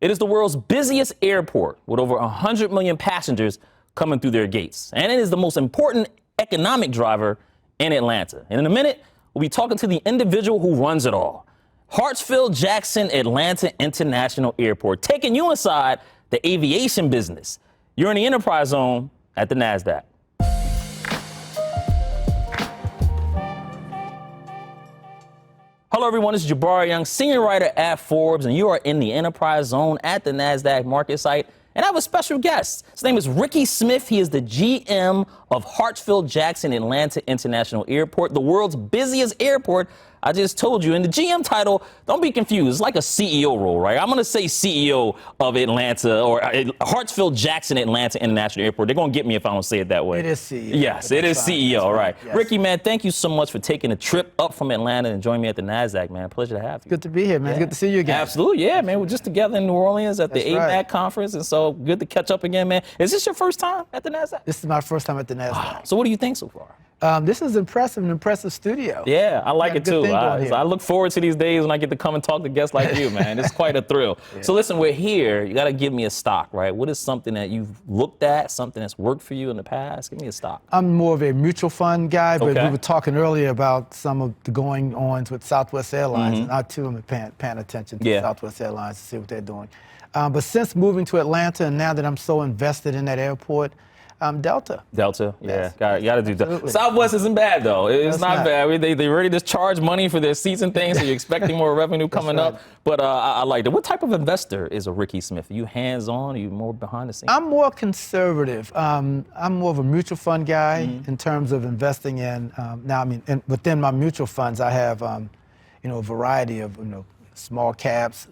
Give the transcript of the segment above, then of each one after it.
It is the world's busiest airport with over 100 million passengers coming through their gates. And it is the most important economic driver in Atlanta. And in a minute, we'll be talking to the individual who runs it all. Hartsfield-Jackson Atlanta International Airport, taking you inside the aviation business. You're in the Enterprise Zone at the Nasdaq. Hello, everyone. This is Jabari Young, senior writer at Forbes, and you are in the Enterprise Zone at the Nasdaq MarketSite. And I have a special guest. His name is Ricky Smith. He is the GM of Hartsfield-Jackson Atlanta International Airport, the world's busiest airport. I just told you. And the GM title, don't be confused. It's like a CEO role, right? I'm going to say CEO of Atlanta or Hartsfield-Jackson Atlanta International Airport. They're going to get me if I don't say it that way. It is CEO. Yes, it is CEO, right. Yes. Ricky, man, thank you so much for taking a trip up from Atlanta and joining me at the Nasdaq, man. Pleasure to have you. Good to be here, man. Yeah. It's good to see you again. Absolutely, yeah, man. We're just together in New Orleans at the AMAC conference, and so good to catch up again, man. Is this your first time at the Nasdaq? This is my first time at the Nasdaq. So what do you think so far? This is impressive, an impressive studio. Yeah, I like it too. I look forward to these days when I get to come and talk to guests like you, man. It's quite a thrill. Yeah. So listen, we're here. You got to give me a stock, right? What is something that you've looked at, something that's worked for you in the past? Give me a stock. I'm more of a mutual fund guy, but we were talking earlier about some of the going-ons with Southwest Airlines, and I too am paying attention to Southwest Airlines to see what they're doing. But since moving to Atlanta, and now that I'm so invested in that airport, Delta. Delta, yes. Yeah, you got to do Delta. Southwest isn't bad though. It's not bad. I mean, they already just charge money for their seats and things, so you're expecting more revenue coming up. But I like that. What type of investor is a Ricky Smith? Are you hands-on? Are you more behind the scenes? I'm more conservative. I'm more of a mutual fund guy in terms of investing in. Now, I mean, within my mutual funds, I have a variety of small caps,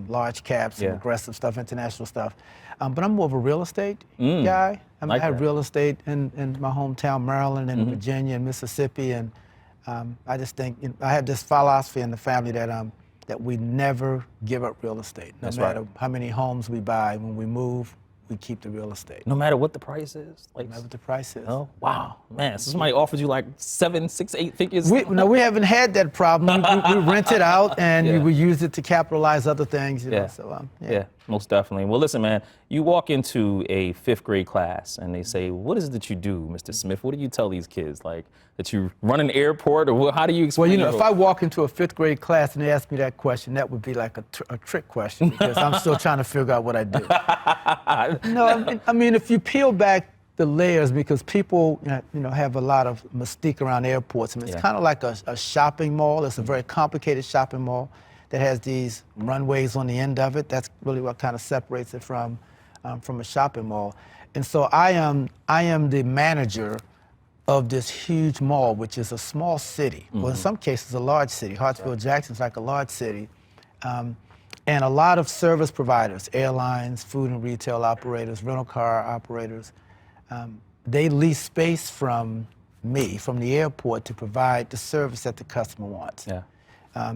large caps, some aggressive stuff, international stuff. But I'm more of a real estate guy. I have real estate in my hometown, Maryland, and Virginia, and Mississippi, and I just think I have this philosophy in the family that we never give up real estate. No matter how many homes we buy, when we move, we keep the real estate. No matter what the price is? No matter what the price is. Oh, wow. Man, so somebody offers you like 7, 6, 8 figures? No, we haven't had that problem. We rent it out, and we use it to capitalize other things. You know, so, yeah, most definitely. Well, listen, man, you walk into a 5th grade class, and they say, what is it that you do, Mr. Smith? What do you tell these kids? Like, that you run an airport, or how do you explain Well, if I walk into a 5th grade class and they ask me that question, that would be like a trick question, because I'm still trying to figure out what I do. No, I mean, if you peel back the layers, because people, have a lot of mystique around airports. I mean, it's kind of like a shopping mall. It's a very complicated shopping mall that has these runways on the end of it. That's really what kind of separates it from a shopping mall. And so I am the manager of this huge mall, which is a small city. Well, in some cases, a large city. Hartsfield-Jackson's like a large city. And a lot of service providers, airlines, food and retail operators, rental car operators, they lease space from me, from the airport, to provide the service that the customer wants. Yeah.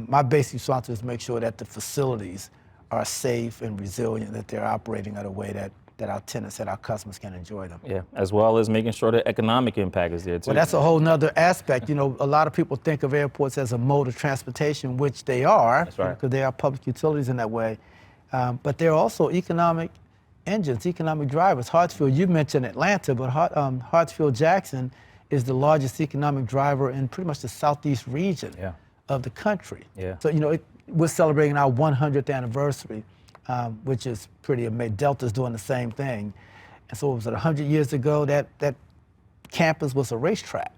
My basic responsibility is to make sure that the facilities are safe and resilient, that they're operating in a way that our tenants, that our customers can enjoy them. Yeah, as well as making sure the economic impact is there too. Well, that's a whole nother aspect. A lot of people think of airports as a mode of transportation, which they are, because they are public utilities in that way. But they're also economic engines, economic drivers. Hartsfield, you mentioned Atlanta, but Hartsfield-Jackson is the largest economic driver in pretty much the southeast region of the country. Yeah. So, we're celebrating our 100th anniversary, which is pretty amazing. Delta's doing the same thing. And so it was 100 years ago that campus was a racetrack.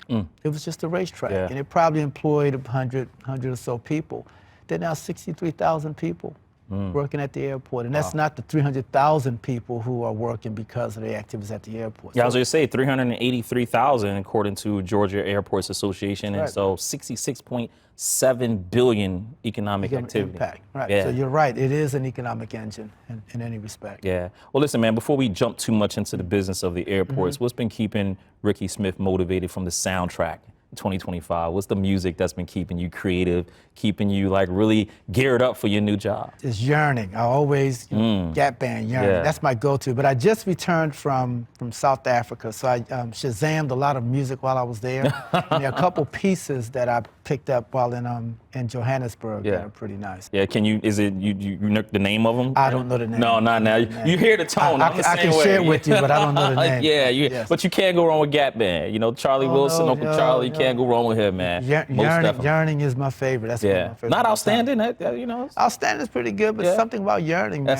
It was just a racetrack. And it probably employed 100 or so people. There are now 63,000 people working at the airport. And that's not the 300,000 people who are working because of the activities at the airport. Yeah, I was going to say 383,000 according to Georgia Airports Association. And so 66.7 billion economic activity. Impact. Right. Yeah. So you're right. It is an economic engine in any respect. Yeah. Well, listen, man, before we jump too much into the business of the airports, what's been keeping Ricky Smith motivated from the soundtrack 2025? What's the music that's been keeping you creative, keeping you like really geared up for your new job? It's yearning. I always Gap Band, yearning. Yeah. That's my go-to. But I just returned from South Africa, so I Shazammed a lot of music while I was there. And there are a couple pieces that I picked up while in and Johannesburg that are pretty nice. Yeah, is it, you know the name of them? I don't know the name. No, not now. You hear the tone. I can share it with you, but I don't know the name. Yeah, but you can't go wrong with Gap Band. You know, Charlie Wilson, Uncle Charlie, you can't go wrong with him, man. Yearning is my favorite. That's one of my favorite. Not Outstanding, you know. Outstanding is pretty good, but something about Yearning, man.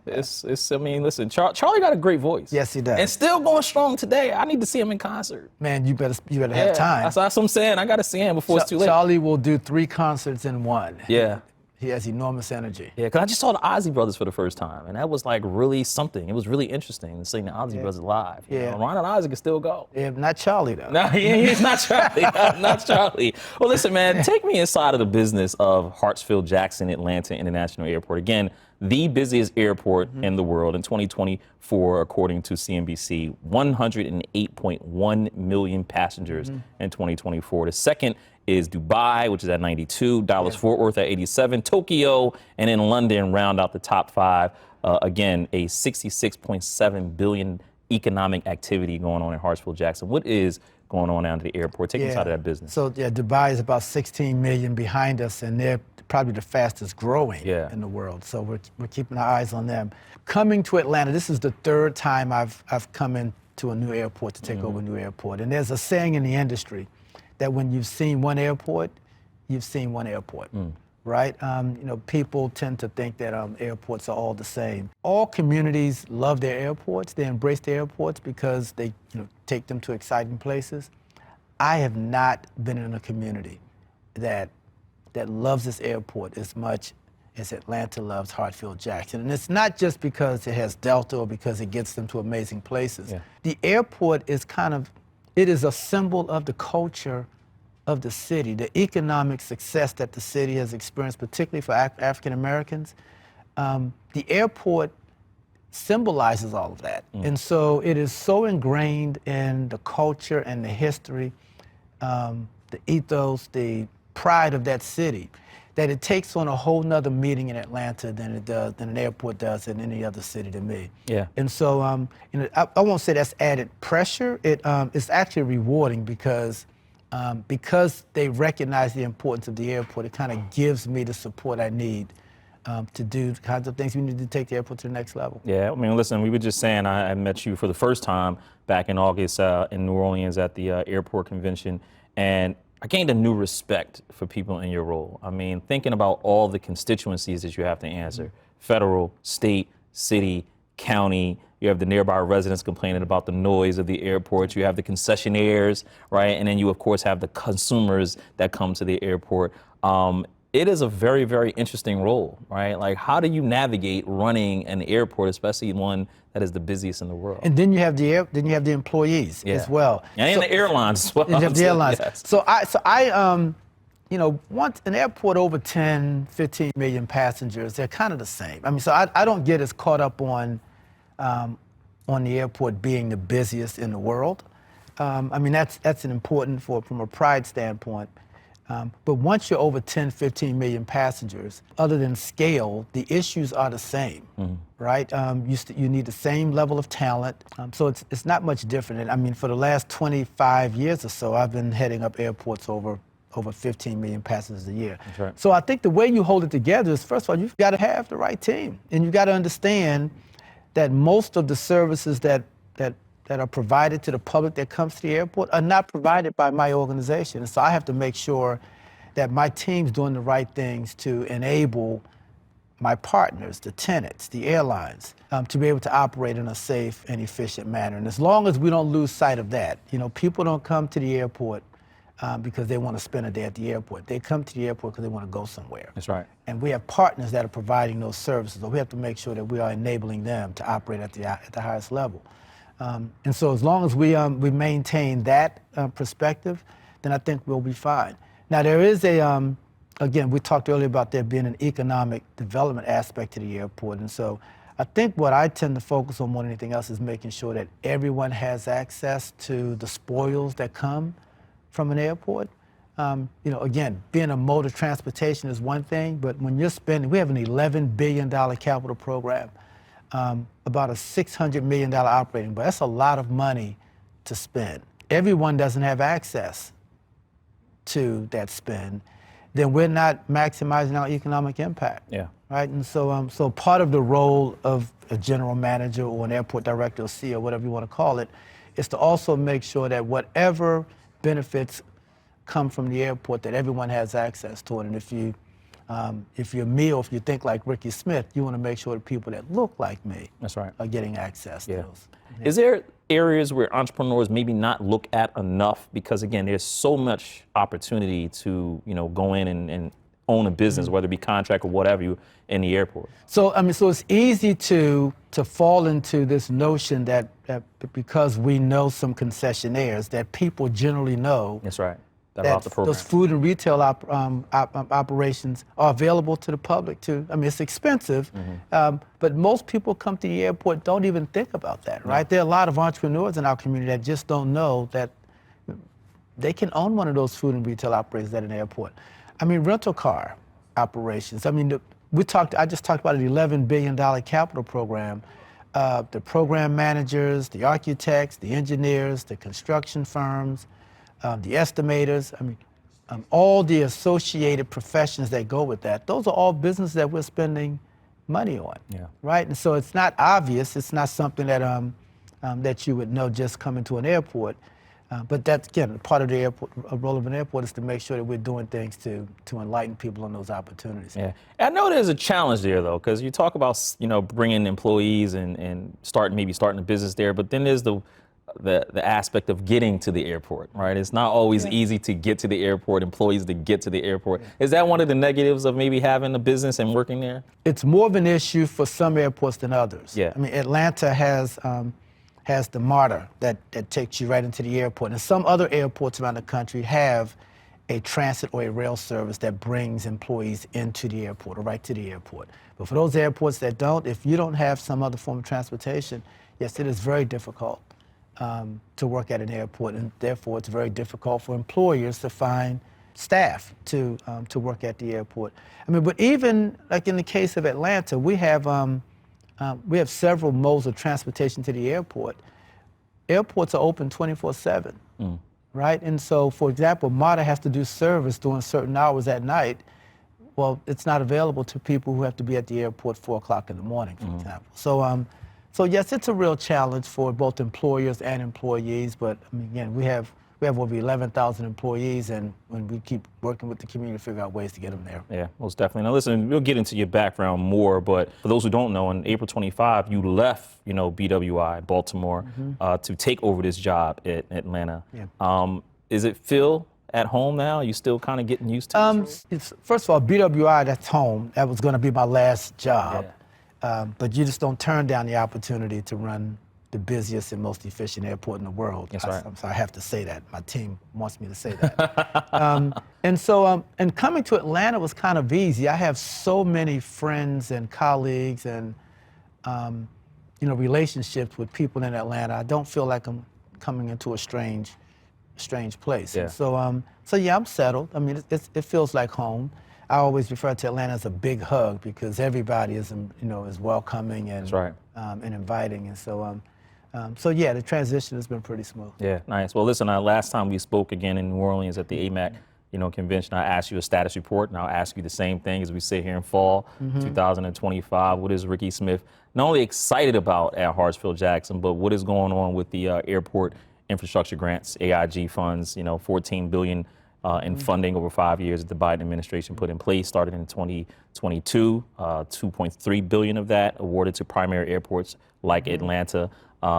It's, I mean, listen, Charlie got a great voice. Yes, he does. And still going strong today. I need to see him in concert. Man, you better have time. That's what I'm saying. I got to see him before it's too late. Charlie will do 3 concerts in one. Yeah. He has enormous energy. Yeah, because I just saw the Ozzy Brothers for the first time, and that was like really something. It was really interesting to see the Ozzy Brothers live. Yeah. Ron and Ozzy can still go. Yeah, not Charlie, though. No, he's not Charlie. Not Charlie. Well, listen, man, take me inside of the business of Hartsfield-Jackson Atlanta International Airport. Again, the busiest airport in the world in 2024, according to CNBC, 108.1 million passengers in 2024. The second is Dubai, which is at 92, Dallas-Fort Worth at 87, Tokyo, and then London round out the top 5. Again, a 66.7 billion economic activity going on in Hartsfield-Jackson. What is going on down at the airport? Take us out of that business. So, Dubai is about 16 million behind us, and they're probably the fastest growing in the world. So we're keeping our eyes on them. Coming to Atlanta, this is the 3rd time I've come into a new airport to take over a new airport. And there's a saying in the industry that when you've seen one airport, you've seen one airport, right? You know, people tend to think that airports are all the same. All communities love their airports. They embrace their airports because they take them to exciting places. I have not been in a community that loves this airport as much as Atlanta loves Hartsfield-Jackson. And it's not just because it has Delta or because it gets them to amazing places. Yeah. The airport is it is a symbol of the culture of the city, the economic success that the city has experienced, particularly for African Americans. The airport symbolizes all of that. And so it is so ingrained in the culture and the history, the ethos, the pride of that city, that it takes on a whole nother meaning in Atlanta than an airport does in any other city to me. Yeah. And so, I won't say that's added pressure. It's actually rewarding because they recognize the importance of the airport. It kind of gives me the support I need to do the kinds of things we need to take the airport to the next level. Yeah, I mean, listen, we were just saying I met you for the first time back in August in New Orleans at the airport convention, and I gained a new respect for people in your role. I mean, thinking about all the constituencies that you have to answer, federal, state, city, county, you have the nearby residents complaining about the noise of the airport, you have the concessionaires, right? And then you, of course, have the consumers that come to the airport. It is a very, very interesting role, right? Like, how do you navigate running an airport, especially one that is the busiest in the world? And then you have the employees as well. And the airlines as well. You have the airlines. Yes. So I once an airport over 10, 15 million passengers, they're kind of the same. I mean, so I don't get as caught up on the airport being the busiest in the world. I mean, that's an important from a pride standpoint. But once you're over 10, 15 million passengers, other than scale, the issues are the same, right? You need the same level of talent. So it's not much different. And I mean, for the last 25 years or so, I've been heading up airports over 15 million passengers a year. That's right. So I think the way you hold it together is, first of all, you've got to have the right team. And you've got to understand that most of the services that are provided to the public that comes to the airport are not provided by my organization. And so I have to make sure that my team's doing the right things to enable my partners, the tenants, the airlines, to be able to operate in a safe and efficient manner. And as long as we don't lose sight of that, people don't come to the airport because they want to spend a day at the airport. They come to the airport because they want to go somewhere. That's right. And we have partners that are providing those services, so we have to make sure that we are enabling them to operate at the highest level. And so as long as we maintain that perspective, then I think we'll be fine. Now there is again, we talked earlier about there being an economic development aspect to the airport. And so I think what I tend to focus on more than anything else is making sure that everyone has access to the spoils that come from an airport. Again, being a mode of transportation is one thing, but when you're spending, we have an $11 billion capital program. About a $600 million operating, but that's a lot of money to spend. Everyone doesn't have access to that spend. then we're not maximizing our economic impact. Yeah. Right, and so so part of the role of a general manager or an airport director or CEO, whatever you want to call it, is to also make sure that whatever benefits come from the airport, that everyone has access to it. And if you're me, or if you think like Ricky Smith, you want to make sure that people that look like me That's right. are getting access to those. Is there areas where entrepreneurs maybe not look at enough? Because again, there's so much opportunity to, go in and own a business, whether it be contract or whatever, in the airport. So so it's easy to fall into this notion that because we know some concessionaires, that people generally know. That's right. About the program. Those food and retail operations are available to the public too. It's expensive, but most people come to the airport don't even think about that, right? There are a lot of entrepreneurs in our community that just don't know that they can own one of those food and retail operations at an airport. Rental car operations. I just talked about an $11 billion capital program. The program managers, the architects, the engineers, the construction firms, the estimators, all the associated professions that go with that. Those are all businesses that we're spending money on, right? And so it's not obvious. It's not something that that you would know just coming to an airport. But that's, again, part of the airport, a role of an airport is to make sure that we're doing things to enlighten people on those opportunities. Yeah, I know there's a challenge there though, because you talk about bringing employees and starting a business there, but then there's the aspect of getting to the airport, right? It's not always easy to get to the airport, employees to get to the airport. Is that one of the negatives of maybe having a business and working there? It's more of an issue for some airports than others. Yeah. Atlanta has the MARTA that takes you right into the airport, and some other airports around the country have a transit or a rail service that brings employees into the airport or right to the airport. But for those airports that don't, if you don't have some other form of transportation, yes, it is very difficult to work at an airport, and therefore it's very difficult for employers to find staff to work at the airport. But even like in the case of Atlanta, we have several modes of transportation to the airport. Airports are open 24/7, right? And so, for example, MARTA has to do service during certain hours at night. Well, it's not available to people who have to be at the airport 4 o'clock in the morning, for example. So yes, it's a real challenge for both employers and employees. But again, we have over 11,000 employees, and we keep working with the community to figure out ways to get them there. Yeah, most definitely. Now listen, we'll get into your background more, but for those who don't know, on April 25, you left, BWI, Baltimore, to take over this job at Atlanta. Yeah. Is it feel at home now? Are you still kind of getting used to this? First of all, BWI, that's home. That was going to be my last job. Yeah. But you just don't turn down the opportunity to run the busiest and most efficient airport in the world. That's right. So I have to say that. My team wants me to say that. And coming to Atlanta was kind of easy. I have so many friends and colleagues and relationships with people in Atlanta. I don't feel like I'm coming into a strange place. Yeah. And so yeah, I'm settled. It feels like home. I always refer to Atlanta as a big hug because everybody is welcoming and That's right. And inviting. And so yeah, the transition has been pretty smooth. Yeah, nice. Well, listen, last time we spoke again in New Orleans at the AMAC, convention, I asked you a status report, and I'll ask you the same thing as we sit here in fall 2025. What is Ricky Smith not only excited about at Hartsfield-Jackson, but what is going on with the airport infrastructure grants, AIG funds, $14 billion in funding over 5 years that the Biden administration put in place, started in 2022, $2.3 billion of that awarded to primary airports like Atlanta.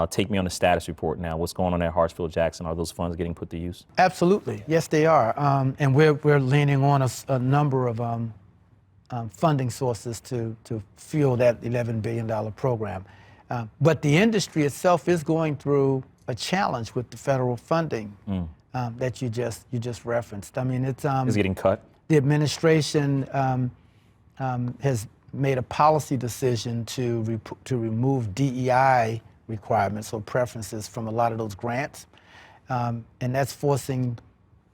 Take me on the status report now. What's going on at Hartsfield-Jackson? Are those funds getting put to use? Absolutely, yes, they are. And we're leaning on a number of funding sources to fuel that $11 billion program. But the industry itself is going through a challenge with the federal funding that you just referenced. It's getting cut. The administration has made a policy decision to remove DEI requirements or preferences from a lot of those grants, and that's forcing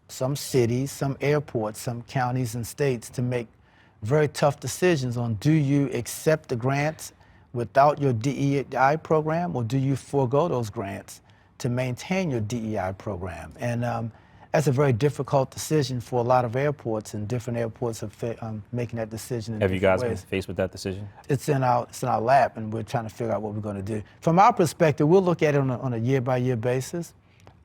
some cities, some airports, some counties and states to make very tough decisions on: do you accept the grants without your DEI program, or do you forego those grants to maintain your DEI program? And that's a very difficult decision for a lot of airports, and different airports are making that decision in Have you guys ways. been faced with that decision? It's in our lap, and we're trying to figure out what we're going to do. From our perspective, we'll look at it on a year-by-year basis.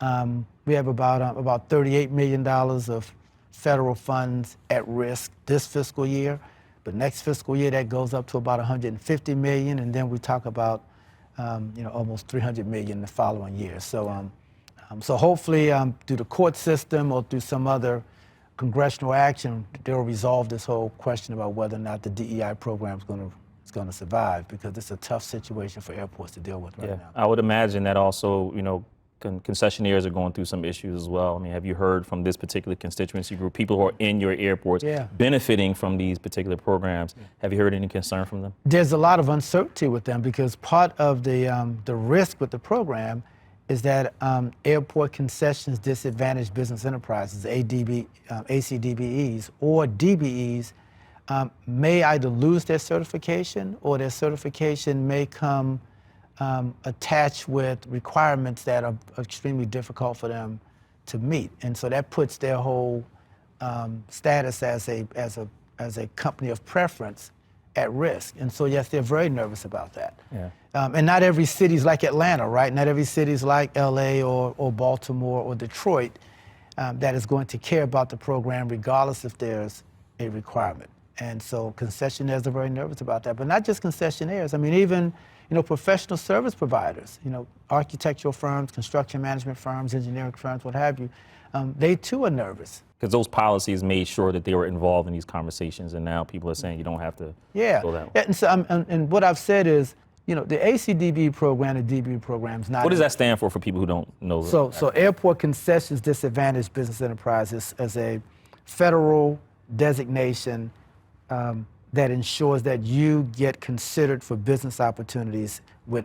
We have about $38 million of federal funds at risk this fiscal year, but next fiscal year that goes up to about $150 million, and then we talk about almost $300 million the following year. So, so hopefully through the court system or through some other congressional action, they'll resolve this whole question about whether or not the DEI program is going to survive, because it's a tough situation for airports to deal with right now. I would imagine that also, concessionaires are going through some issues as well. I mean, have you heard from this particular constituency group, people who are in your airports benefiting from these particular programs? Have you heard any concern from them? There's a lot of uncertainty with them, because part of the risk with the program is that airport concessions disadvantaged business enterprises, ACDBEs or DBEs, may either lose their certification, or their certification may come attached with requirements that are extremely difficult for them to meet, and so that puts their whole status as a company of preference at risk. And so yes, they're very nervous about that. And not every city's like Atlanta, right? Not every city's like LA or Baltimore or Detroit that is going to care about the program regardless if there's a requirement. And so concessionaires are very nervous about that, but not just concessionaires. I mean, even professional service providers, architectural firms, construction management firms, engineering firms, what have you, they too are nervous. Because those policies made sure that they were involved in these conversations, and now people are saying you don't have to go that way. And so, and what I've said is, the ACDB program, the DB program is not. What does that stand for people who don't know? So Airport Concessions Disadvantaged Business Enterprises as a federal designation that ensures that you get considered for business opportunities with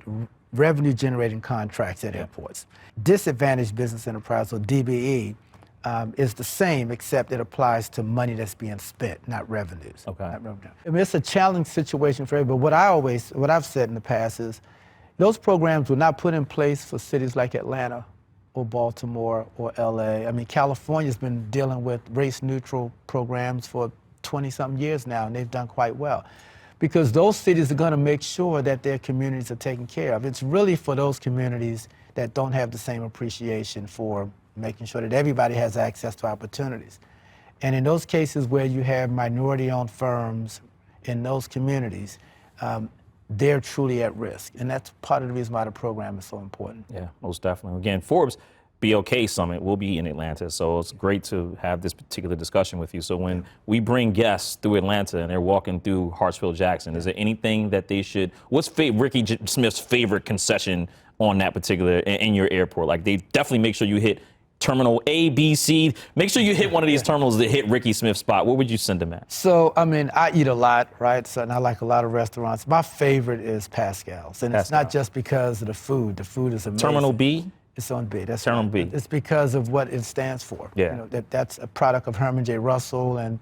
revenue-generating contracts at airports. Disadvantaged Business Enterprise, or DBE, is the same, except it applies to money that's being spent, not revenues. Okay. Not revenue. I mean, it's a challenging situation for everybody. What I've said in the past is, those programs were not put in place for cities like Atlanta or Baltimore or LA. I mean, California's been dealing with race-neutral programs for 20-something years now, and they've done quite well, because those cities are going to make sure that their communities are taken care of. It's really for those communities that don't have the same appreciation for making sure that everybody has access to opportunities. And in those cases where you have minority-owned firms in those communities, they're truly at risk. And that's part of the reason why the program is so important. Yeah, most definitely. Again, Forbes BOK Summit will be in Atlanta, so it's great to have this particular discussion with you. So when we bring guests through Atlanta and they're walking through Hartsfield-Jackson, is there anything that they should, what's Ricky Smith's favorite concession on that particular, in your airport? Like, they definitely make sure you hit Terminal A, B, C. Make sure you hit one of these terminals that hit Ricky Smith's spot. What would you send him at? So, I mean, I eat a lot, right? So, and I like a lot of restaurants. My favorite is Pascal's, and it's not just because of the food. The food is amazing. Terminal B? It's on B. That's Terminal right. B. It's because of what it stands for. Yeah. That's a product of Herman J. Russell, and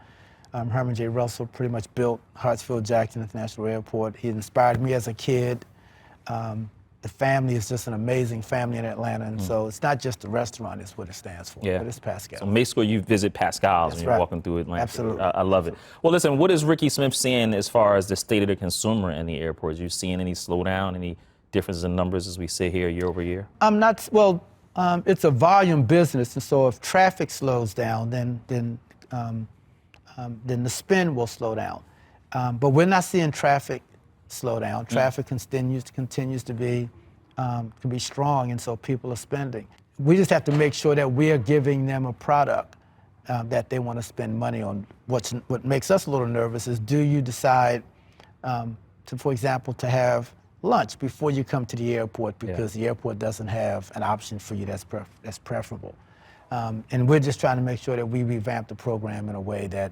Herman J. Russell pretty much built Hartsfield-Jackson International Airport. He inspired me as a kid. The family is just an amazing family in Atlanta, and so it's not just the restaurant, it's what it stands for, but it's Pascal. So make sure you visit Pascal's when you're walking through Atlanta. Absolutely. I love it. Well, listen, what is Ricky Smith seeing as far as the state of the consumer in the airports? Are you seeing any slowdown, any differences in numbers as we sit here year over year? It's a volume business, and so if traffic slows down, then the spend will slow down. But we're not seeing traffic slow down. Traffic continues to be strong, and so people are spending. We just have to make sure that we are giving them a product that they want to spend money on. What makes us a little nervous is, do you decide for example, to have lunch before you come to the airport, because the airport doesn't have an option for you that's preferable. And we're just trying to make sure that we revamp the program in a way that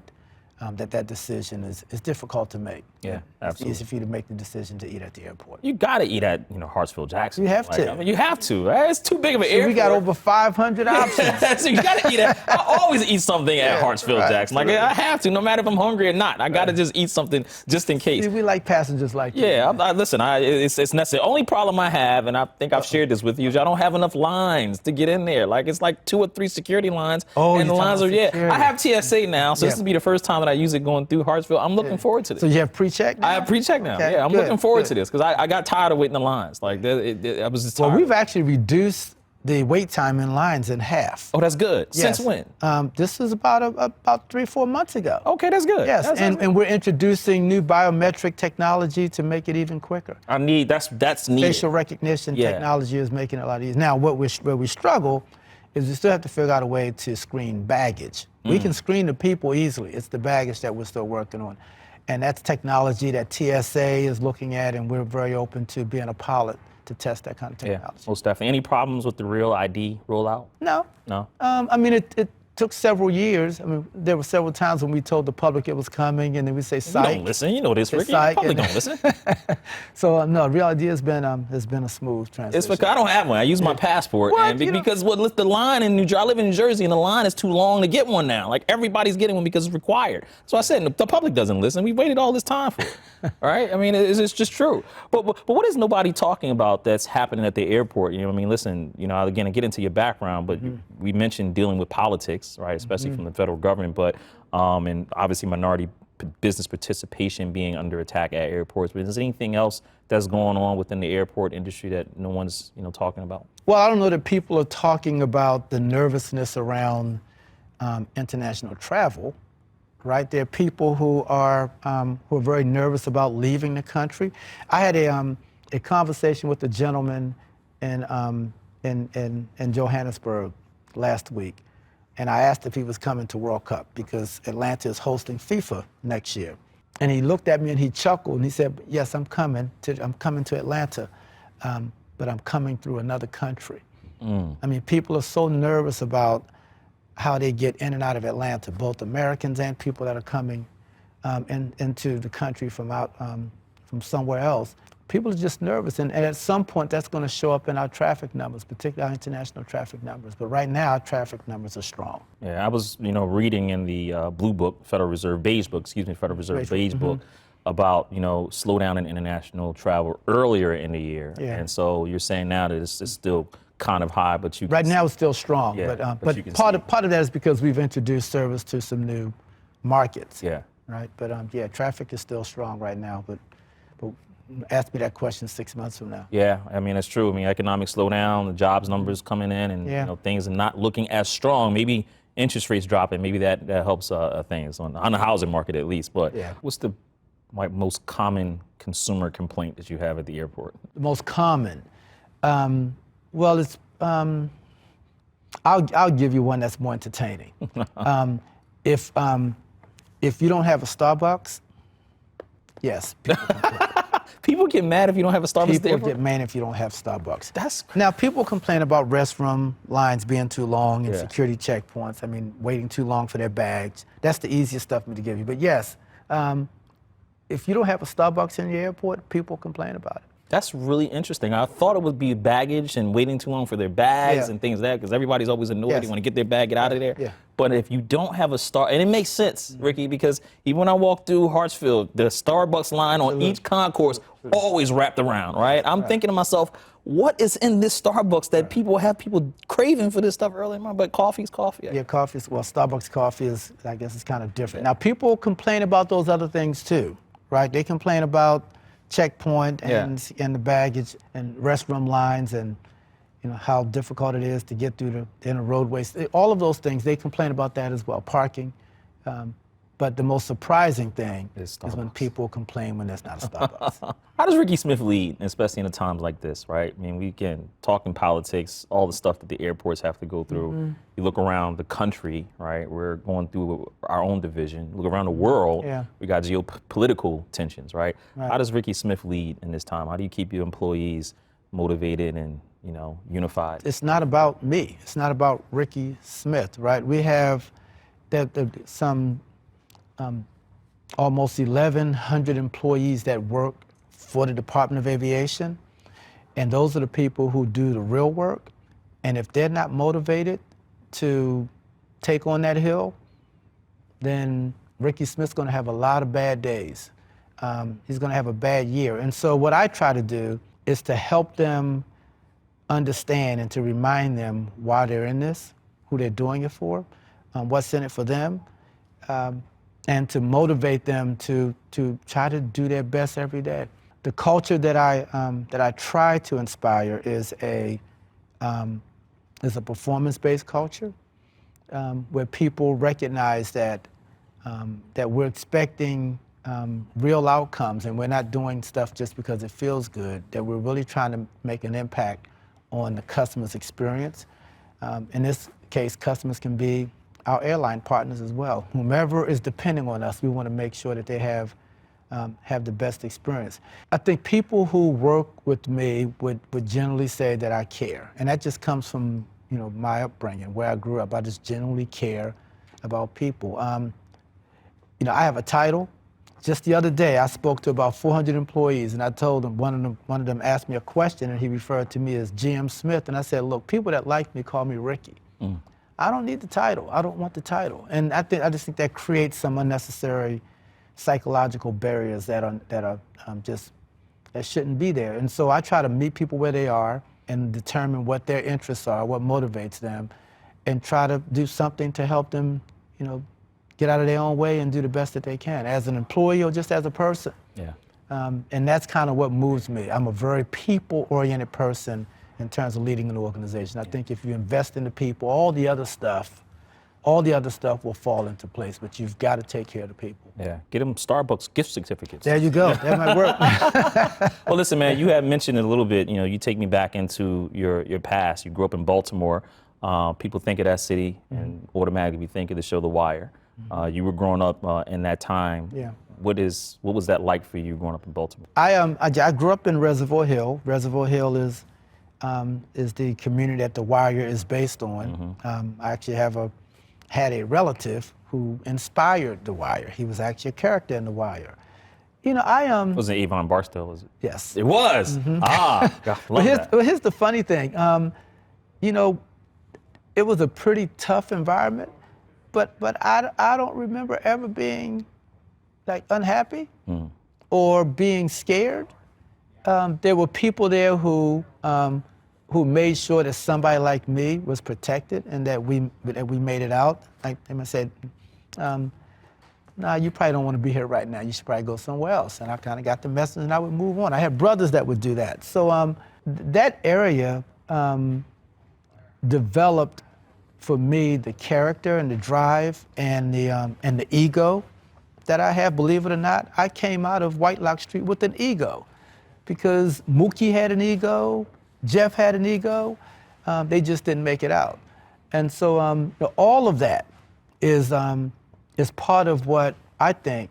that decision is difficult to make. Yeah, It's absolutely. easy for you to make the decision to eat at the airport. You got to eat at, Hartsfield-Jackson. You have to. I mean, you have to. Right? It's too big of an airport. We got over 500 options. So you got to eat at. I always eat something at Hartsfield-Jackson. Right. Like I have to, no matter if I'm hungry or not. I got to just eat something just in case. See, we like passengers like you. Yeah, listen, it's necessary. Only problem I have, and I think I've shared this with you, is I don't have enough lines to get in there. Like it's like 2 or 3 security lines. Oh, and the lines are security. I have TSA now, so this will be the first time that I use it going through Hartsfield. I'm looking forward to this. So you have pre-check now? I have pre-check now. Okay, Yeah, I'm good, looking forward good. to this because I got tired of waiting in lines. Like I was just tired. Well, we've actually reduced the wait time in lines in half. Oh, that's good. Yes. Since when? This was about 3-4 months ago. Okay, that's good. Yes, That's and we're introducing new biometric technology to make it even quicker. that's needed. Facial recognition technology is making it a lot easier. Now, where we struggle is we still have to figure out a way to screen baggage. We can screen the people easily. It's the baggage that we're still working on. And that's technology that TSA is looking at, and we're very open to being a pilot to test that kind of technology. Yeah, most definitely. Any problems with the real ID rollout? No. No. I mean, it took several years. I mean, there were several times when we told the public it was coming, and then we say, You psych. don't listen. You know this, Ricky. The psych, public and- don't listen. So, no, Real ID has been a smooth transition. It's because I don't have one. I use my passport. What? And You don't- because the line in New Jersey, I live in New Jersey, and the line is too long to get one now. Like everybody's getting one because it's required. So I said, the public doesn't listen. We waited all this time for it. All right? I mean, it's just true. But what is nobody talking about that's happening at the airport? You know what I mean? Listen, again, I get into your background, but we mentioned dealing with politics, right? Especially from the federal government, but and obviously minority business participation being under attack at airports. But is there anything else that's going on within the airport industry that no one's talking about? Well, I don't know that people are talking about the nervousness around international travel, right? There are people who are very nervous about leaving the country. I had a conversation with a gentleman in Johannesburg last week, and I asked if he was coming to World Cup because Atlanta is hosting FIFA next year. And he looked at me and he chuckled and he said, "Yes, I'm coming to Atlanta, but I'm coming through another country." I mean, people are so nervous about how they get in and out of Atlanta, both Americans and people that are coming into the country from somewhere else. People are just nervous, and at some point that's going to show up in our traffic numbers, particularly our international traffic numbers. But right now, our traffic numbers are strong. Yeah, I was, reading in the Blue Book, Federal Reserve Beige Book about, slowdown in international travel earlier in the year. Yeah. And so you're saying now that it's still kind of high, but you Right now, it's still strong, Yeah, but you can part see of that is because we've introduced service to some new markets. Yeah. Right, but traffic is still strong right now. But ask me that question 6 months from now. Yeah, I mean, it's true. I mean, economic slowdown, the jobs numbers coming in, and things are not looking as strong. Maybe interest rates dropping, maybe that helps things on the housing market at least. But what's the most common consumer complaint that you have at the airport? The most common, well, it's I'll give you one that's more entertaining. If you don't have a Starbucks, yes, people complain. People get mad if you don't have a Starbucks at the People airport? get mad if you don't have Starbucks. That's Now, people complain about restroom lines being too long and Yeah. security checkpoints. I mean, waiting too long for their bags. That's the easiest stuff for me to give you. But yes, if you don't have a Starbucks in your airport, people complain about it. That's really interesting. I thought it would be baggage and waiting too long for their bags Yeah. and things like that, because everybody's always annoyed. Yes. They want to get their bag, get out of there. Yeah. But if you don't have a and it makes sense, Ricky, because even when I walk through Hartsfield, the Starbucks line on each concourse always wrapped around, right? I'm thinking to myself, what is in this Starbucks that people craving for this stuff early in the morning? But coffee's coffee. Yeah, Starbucks coffee is, I guess, it's kind of different. Now, people complain about those other things too, right? They complain about checkpoint and the baggage and restroom lines and how difficult it is to get through the inner roadways. All of those things, they complain about that as well, parking. But the most surprising thing is when people complain when there's not a Starbucks. How does Ricky Smith lead, especially in a times like this, right? I mean, we can talk in politics, all the stuff that the airports have to go through. You look around the country, right? We're going through our own division. Look around the world, we got geopolitical tensions, right? How does Ricky Smith lead in this time? How do you keep your employees motivated and unified? It's not about me. It's not about Ricky Smith, right? We have some almost 1,100 employees that work for the Department of Aviation. And those are the people who do the real work. And if they're not motivated to take on that hill, then Ricky Smith's going to have a lot of bad days. He's going to have a bad year. And so what I try to do is to help them understand and to remind them why they're in this, who they're doing it for, what's in it for them, and to motivate them to try to do their best every day. The culture that I try to inspire is a performance-based culture where people recognize that we're expecting real outcomes and we're not doing stuff just because it feels good, that we're really trying to make an impact on the customer's experience. In this case, customers can be our airline partners as well. Whomever is depending on us, we want to make sure that they have the best experience. I think people who work with me would generally say that I care, and that just comes from my upbringing, where I grew up. I just genuinely care about people. I have a title. Just the other day, I spoke to about 400 employees, and I told them, one of them asked me a question, and he referred to me as GM Smith, and I said, look, people that like me call me Ricky. I don't need the title. I don't want the title. And I just think that creates some unnecessary psychological barriers that shouldn't be there. And so I try to meet people where they are and determine what their interests are, what motivates them, and try to do something to help them, get out of their own way and do the best that they can, as an employee or just as a person. Yeah. And that's kind of what moves me. I'm a very people-oriented person in terms of leading an organization. I think if you invest in the people, all the other stuff will fall into place, but you've got to take care of the people. Yeah, get them Starbucks gift certificates. There you go, that might work. Well, listen, man, you had mentioned it a little bit, you take me back into your past. You grew up in Baltimore. People think of that city and automatically think of the show The Wire. You were growing up in that time. Yeah. What was that like for you growing up in Baltimore? I grew up in Reservoir Hill. Reservoir Hill is the community that The Wire is based on. I actually had a relative who inspired The Wire. He was actually a character in The Wire. Was it Yvonne Barstow? Was it? Yes. It was. God, But here's the funny thing. It was a pretty tough environment, but I don't remember ever being like unhappy or being scared. There were people there who made sure that somebody like me was protected and that we made it out. Like they said, nah, you probably don't want to be here right now. You should probably go somewhere else. And I kind of got the message and I would move on. I had brothers that would do that. So that area developed for me the character and the drive and the ego that I have. Believe it or not, I came out of Whitelock Street with an ego because Mookie had an ego, Jeff had an ego. They just didn't make it out. And so all of that is part of what I think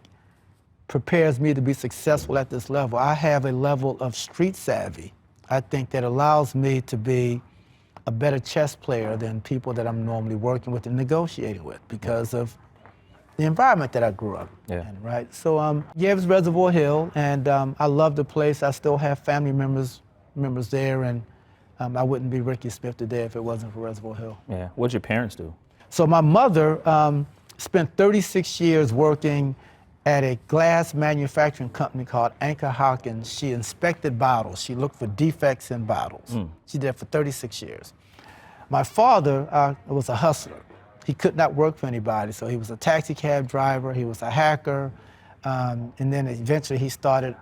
prepares me to be successful at this level. I have a level of street savvy, I think, that allows me to be a better chess player than people that I'm normally working with and negotiating with because of the environment that I grew up in, right? So it was Reservoir Hill, and I love the place. I still have family members there, and I wouldn't be Ricky Smith today if it wasn't for Reservoir Hill. Yeah. What'd your parents do? So my mother spent 36 years working at a glass manufacturing company called Anchor Hawkins. She inspected bottles. She looked for defects in bottles. She did it for 36 years. My father was a hustler. He could not work for anybody, so he was a taxi cab driver, he was a hacker, and then eventually he started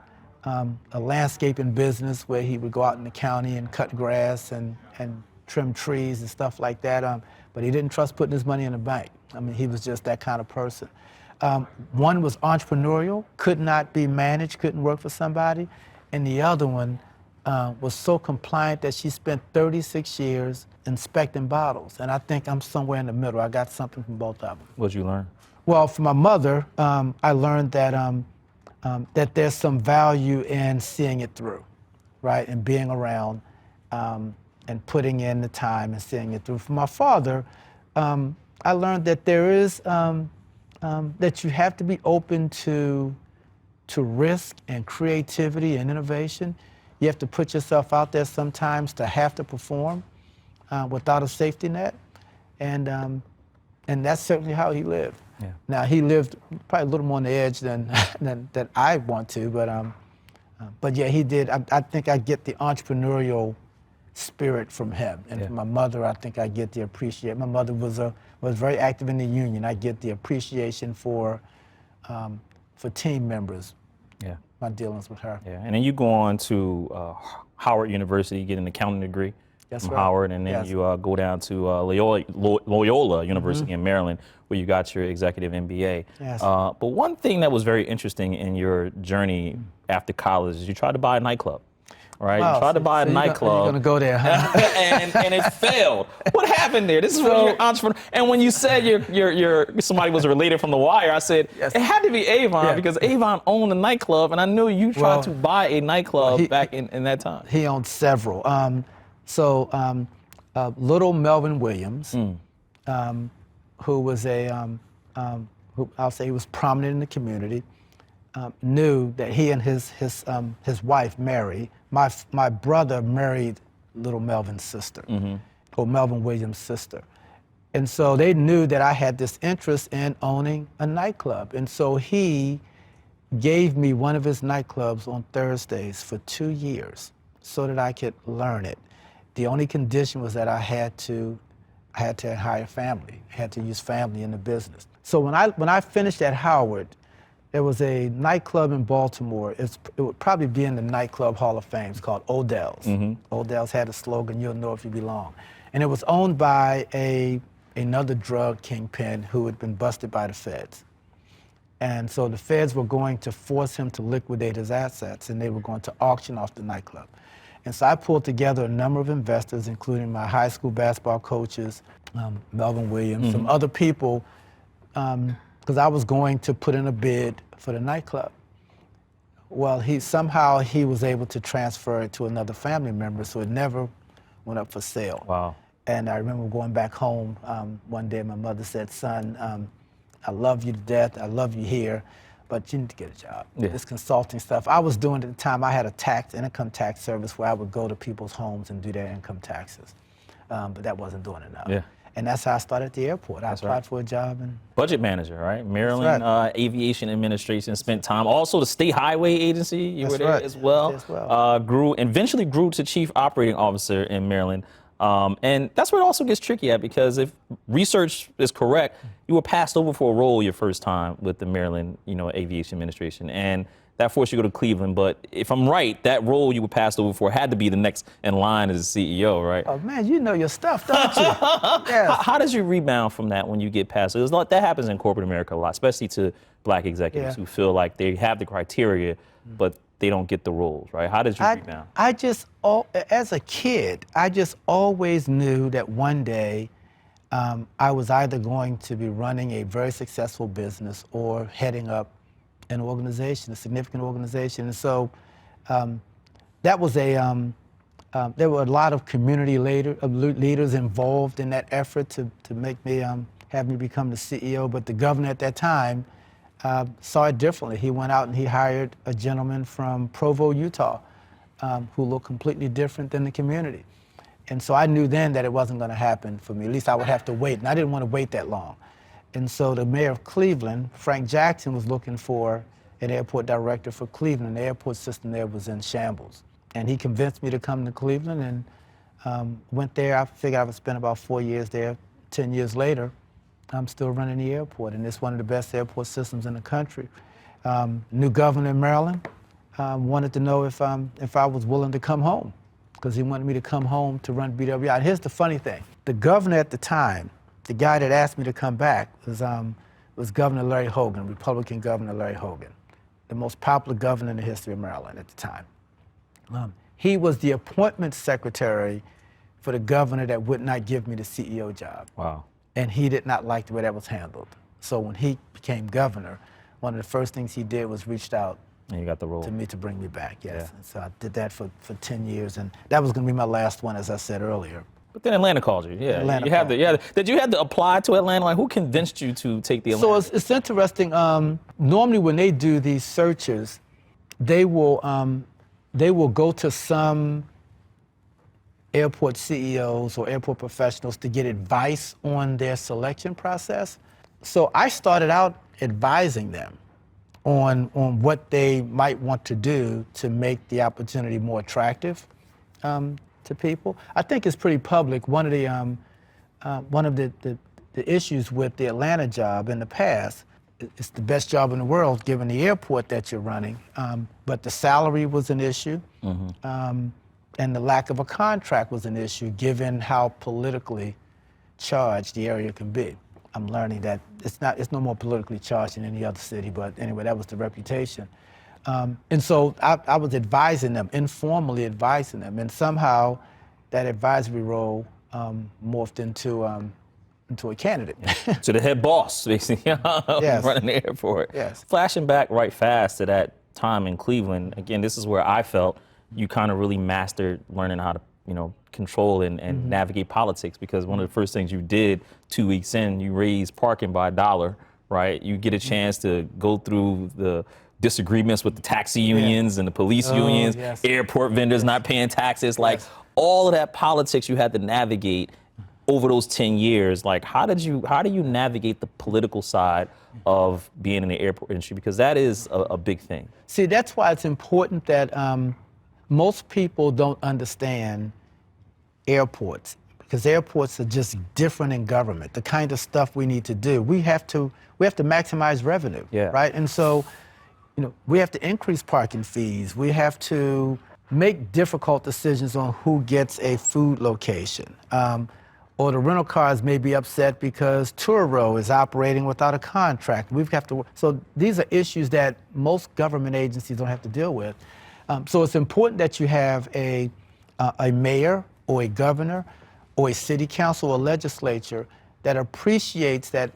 a landscaping business where he would go out in the county and cut grass and trim trees and stuff like that, but he didn't trust putting his money in the bank. I mean, he was just that kind of person. One was entrepreneurial, could not be managed, couldn't work for somebody, and the other one was so compliant that she spent 36 years inspecting bottles, and I think I'm somewhere in the middle. I got something from both of them. What'd you learn? Well, from my mother, I learned that that there's some value in seeing it through, right, and being around and putting in the time and seeing it through. From my father, I learned that there is that you have to be open to risk and creativity and innovation. You have to put yourself out there sometimes to have to perform without a safety net, and that's certainly how he lived. Yeah. Now he lived probably a little more on the edge than than I want to, but yeah, he did. I think I get the entrepreneurial spirit from him, and from my mother, I think I get the appreciation. My mother was very active in the union. I get the appreciation for team members. Yeah. My dealings with her. Yeah, and then you go on to Howard University, get an accounting degree from Howard, and then you go down to Loyola University in Maryland, where you got your executive MBA. Yes. But one thing that was very interesting in your journey after college is you tried to buy a nightclub. Right, Wow, you tried to buy a nightclub. You're gonna go there, huh? and it failed. What happened there? This is when you're an entrepreneur. And when you said somebody was related from The Wire, I said it had to be Avon because Avon owned a nightclub, and I knew you tried to buy a nightclub back in that time. He owned several. Little Melvin Williams, who was who I'll say he was prominent in the community, knew that he and his wife Mary. My brother married Little Melvin's sister, or Melvin Williams' sister. And so they knew that I had this interest in owning a nightclub. And so he gave me one of his nightclubs on Thursdays for 2 years so that I could learn it. The only condition was that I had to hire family. I had to use family in the business. So when I finished at Howard, there was a nightclub in Baltimore. It would probably be in the Nightclub Hall of Fame. It's called Odell's. Odell's had a slogan, "You'll know if you belong." And it was owned by another drug kingpin who had been busted by the feds. And so the feds were going to force him to liquidate his assets, and they were going to auction off the nightclub. And so I pulled together a number of investors, including my high school basketball coaches, Melvin Williams, some other people, because I was going to put in a bid for the nightclub. Well, somehow he was able to transfer it to another family member, so it never went up for sale. Wow. And I remember going back home one day, my mother said, "Son, I love you to death, I love you here, but you need to get a job." This consulting stuff I was doing at the time, I had an income tax service where I would go to people's homes and do their income taxes, but that wasn't doing enough. And that's how I started at the airport. I applied for a job. Budget manager, right? Maryland Aviation Administration, spent time. Also the State Highway Agency, you were there as well. Eventually grew to Chief Operating Officer in Maryland. And that's where it also gets tricky at, because if research is correct, you were passed over for a role your first time with the Maryland, Aviation Administration, and that forced you to go to Cleveland. But if I'm right, that role you were passed over for had to be the next in line as CEO, right? Oh man, you know your stuff, don't you? Yes. How does you rebound from that when you get passed? That happens in corporate America a lot, especially to black executives who feel like they have the criteria, but they don't get the roles, right? How did you rebound? As a kid, I just always knew that one day I was either going to be running a very successful business or heading up an organization, a significant organization. And so that was there were a lot of community leaders involved in that effort to make me, have me become the CEO, but the governor at that time saw it differently. He went out and he hired a gentleman from Provo, Utah, who looked completely different than the community. And so I knew then that it wasn't going to happen for me. At least I would have to wait, and I didn't want to wait that long. And so the mayor of Cleveland, Frank Jackson, was looking for an airport director for Cleveland. The airport system there was in shambles. And he convinced me to come to Cleveland, and went there. I figured I would spend about 4 years there. 10 years later, I'm still running the airport, and it's one of the best airport systems in the country. New governor in Maryland wanted to know if I was willing to come home, because he wanted me to come home to run BWI. And here's the funny thing. The governor at the time, the guy that asked me to come back, was Governor Larry Hogan, Republican Governor Larry Hogan, the most popular governor in the history of Maryland at the time. He was the appointment secretary for the governor that would not give me the CEO job. Wow. And he did not like the way that was handled. So when he became governor, one of the first things he did was reached out and you got the role to me to bring me back, yes. And so I did that for 10 years, and that was going to be my last one, as I said earlier. But then Atlanta called you. Yeah, Atlanta you had called. to. Did you have to apply to Atlanta? Like, who convinced you to take the Atlanta? So it's interesting. Normally, when they do these searches, they will go to some airport CEOs or airport professionals to get advice on their selection process. So I started out advising them on what they might want to do to make the opportunity more attractive to people. I think it's pretty public. One of the issues with the Atlanta job in the past, it's the best job in the world given the airport that you're running, but the salary was an issue, and the lack of a contract was an issue given how politically charged the area can be. I'm learning that it's no more politically charged than any other city, but anyway, that was the reputation. And so I was advising them, informally advising them, and somehow that advisory role morphed into a candidate. To the head boss, basically, Yes. running the airport. Yes. Flashing back right fast to that time in Cleveland, again, this is where I felt you kind of really mastered learning how to, control and navigate politics, because one of the first things you did 2 weeks in, you raised parking by $1, right? You get a chance to go through the disagreements with the taxi unions and the police unions, yes. airport vendors not paying taxes, like all of that politics you had to navigate over those 10 years. Like, how do you navigate the political side of being in the airport industry? Because that is a big thing. See, that's why it's important that most people don't understand airports, because airports are just different in government. The kind of stuff we need to do, we have to maximize revenue, right? And so, we have to increase parking fees. We have to make difficult decisions on who gets a food location. Or the rental cars may be upset because Turo is operating without a contract. So these are issues that most government agencies don't have to deal with. So it's important that you have a mayor or a governor or a city council or legislature that appreciates that,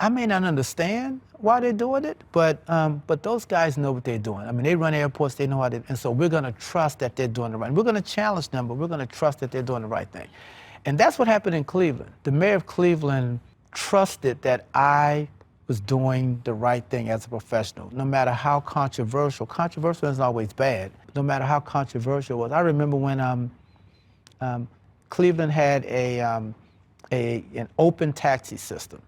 I may not understand why they're doing it, but those guys know what they're doing. I mean, they run airports, they know how to, and so we're going to trust that they're doing the right. We're going to challenge them, but we're going to trust that they're doing the right thing. And that's what happened in Cleveland. The mayor of Cleveland trusted that I was doing the right thing as a professional, no matter how controversial. Controversial isn't always bad, no matter how controversial it was. I remember when Cleveland had an open taxi system.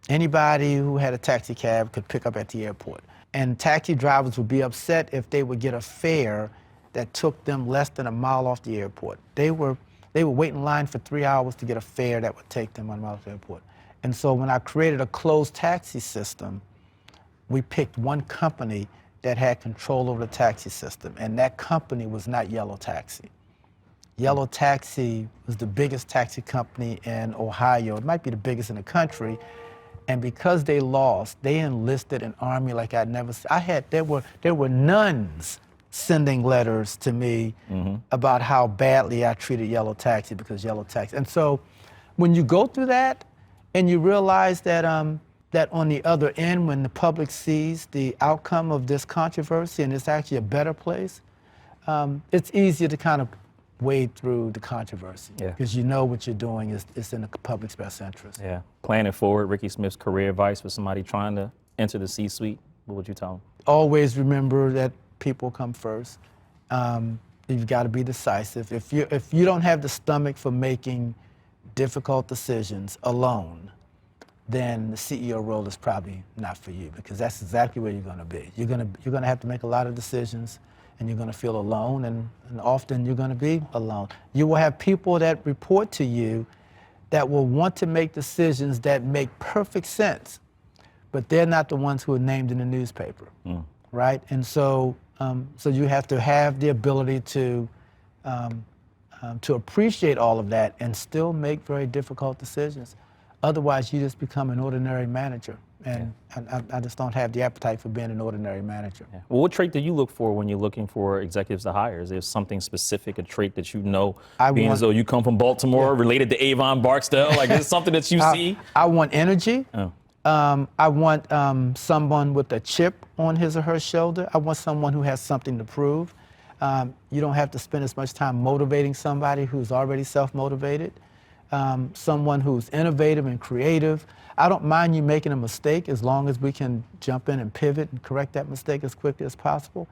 Anybody who had a taxi cab could pick up at the airport. And taxi drivers would be upset if they would get a fare that took them less than a mile off the airport. They would wait in line for 3 hours to get a fare that would take them 1 mile off the airport. And so when I created a closed taxi system, we picked one company that had control over the taxi system, and that company was not Yellow Taxi. Yellow Taxi was the biggest taxi company in Ohio. It might be the biggest in the country. And because they lost, they enlisted an army like I'd never seen. There were nuns sending letters to me about how badly I treated Yellow Taxi because Yellow Taxi. And so when you go through that and you realize that that on the other end, when the public sees the outcome of this controversy and it's actually a better place, it's easier to kind of wade through the controversy because you know what you're doing is in the public's best interest. Yeah. Planning forward, Ricky Smith's career advice for somebody trying to enter the C-suite, what would you tell them? Always remember that people come first. You've got to be decisive. If you don't have the stomach for making difficult decisions alone, then the CEO role is probably not for you, because that's exactly where you're going to be. You're going to have to make a lot of decisions, and you're going to feel alone, and often you're going to be alone. You will have people that report to you that will want to make decisions that make perfect sense, but they're not the ones who are named in the newspaper, right? And so you have to have the ability to appreciate all of that and still make very difficult decisions. Otherwise, you just become an ordinary manager. And I just don't have the appetite for being an ordinary manager. Yeah. Well, what trait do you look for when you're looking for executives to hire? Is there something specific, a trait that you know, as though you come from Baltimore, related to Avon Barksdale? Like, is it something that you see? I want energy. I want someone with a chip on his or her shoulder. I want someone who has something to prove. You don't have to spend as much time motivating somebody who's already self-motivated. Someone who's innovative and creative. I don't mind you making a mistake as long as we can jump in and pivot and correct that mistake as quickly as possible.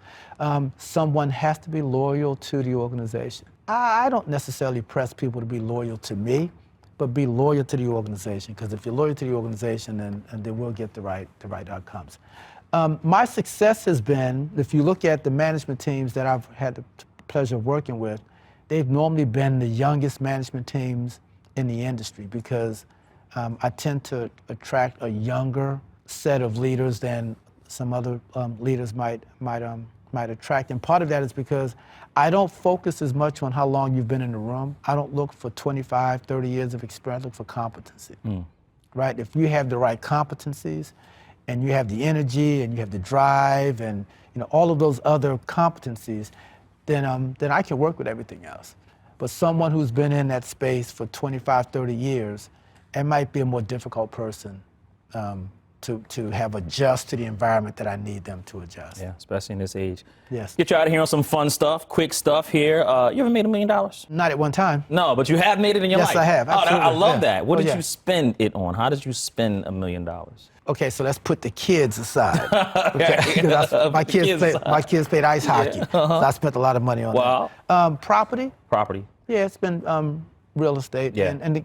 Someone has to be loyal to the organization. I don't necessarily press people to be loyal to me, but be loyal to the organization, because if you're loyal to the organization, then we'll get the right outcomes. My success has been, if you look at the management teams that I've had the pleasure of working with, they've normally been the youngest management teams in the industry, because I tend to attract a younger set of leaders than some other leaders might attract. And part of that is because I don't focus as much on how long you've been in the room. I don't look for 25, 30 years of experience. I look for competency, right? If you have the right competencies and you have the energy and you have the drive and all of those other competencies, then I can work with everything else. But someone who's been in that space for 25, 30 years, it might be a more difficult person to have adjust to the environment that I need them to adjust. Yeah, especially in this age. Yes. Get you out of here on some fun stuff, quick stuff here. You ever made $1 million? Not at one time. No, but you have made it in your life. Yes, I have. Oh, I love that. What did yeah. you spend it on? How did you spend $1 million? Okay, so let's put the kids aside. Okay? my kids played ice hockey, Yeah. so I spent a lot of money on that. Property? Property. Yeah, it's been real estate, Yeah. and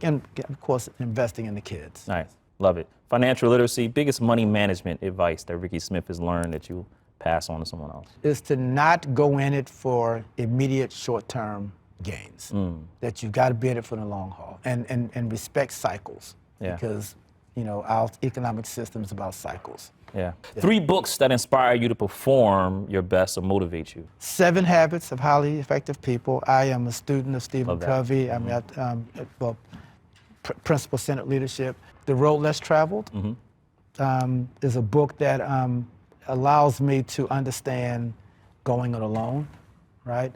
of course investing in the kids. Nice, love it. Financial literacy, biggest money management advice that Ricky Smith has learned that you pass on to someone else? Is to not go in it for immediate short-term gains. That you've got to be in it for the long haul, and respect cycles. Yeah. Because our economic system is about cycles. Yeah. 3 books that inspire you to perform your best or motivate you. 7 Habits of Highly Effective People. I am a student of Stephen Love that. Covey. I'm principle-centered leadership. The Road Less Traveled is a book that allows me to understand going it alone, right?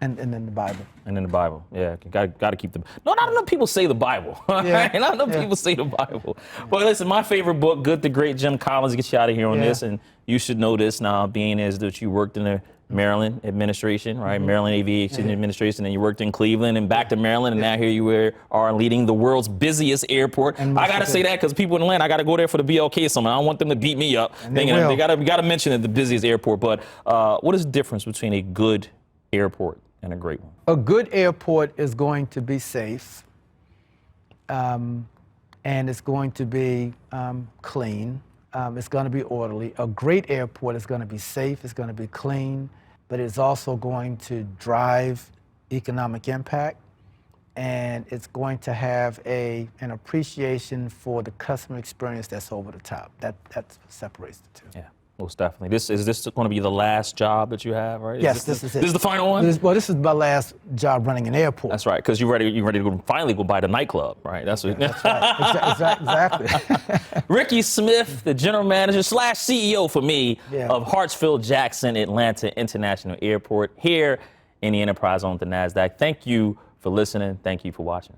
And then the Bible. And then the Bible, yeah, got to keep the. No, not enough people say the Bible. Yeah. Not enough people say the Bible. But listen, my favorite book, Good to Great, Jim Collins, gets you out of here on this, and you should know this now, being as that you worked in the Maryland administration, right? Maryland Aviation Administration, and you worked in Cleveland and back to Maryland, and now here you are leading the world's busiest airport. I got to say that because people in Atlanta, I got to go there for the BLK summit. I don't want them to beat me up. We got to mention it, the busiest airport. But what is the difference between a good airport and a great one? A good airport is going to be safe, and it's going to be clean. It's going to be orderly. A great airport is going to be safe, it's going to be clean, but it's also going to drive economic impact, and it's going to have an appreciation for the customer experience that's over the top. That separates the two. Yeah. Most definitely. Is this going to be the last job that you have, right? Yes, this is it. This is the final one? This is my last job running an airport. That's right, because you're ready to finally go buy the nightclub, right? That's what. That's right. Exactly. Ricky Smith, the general manager / CEO for me of Hartsfield-Jackson Atlanta International Airport here in the Enterprise Zone at the Nasdaq. Thank you for listening. Thank you for watching.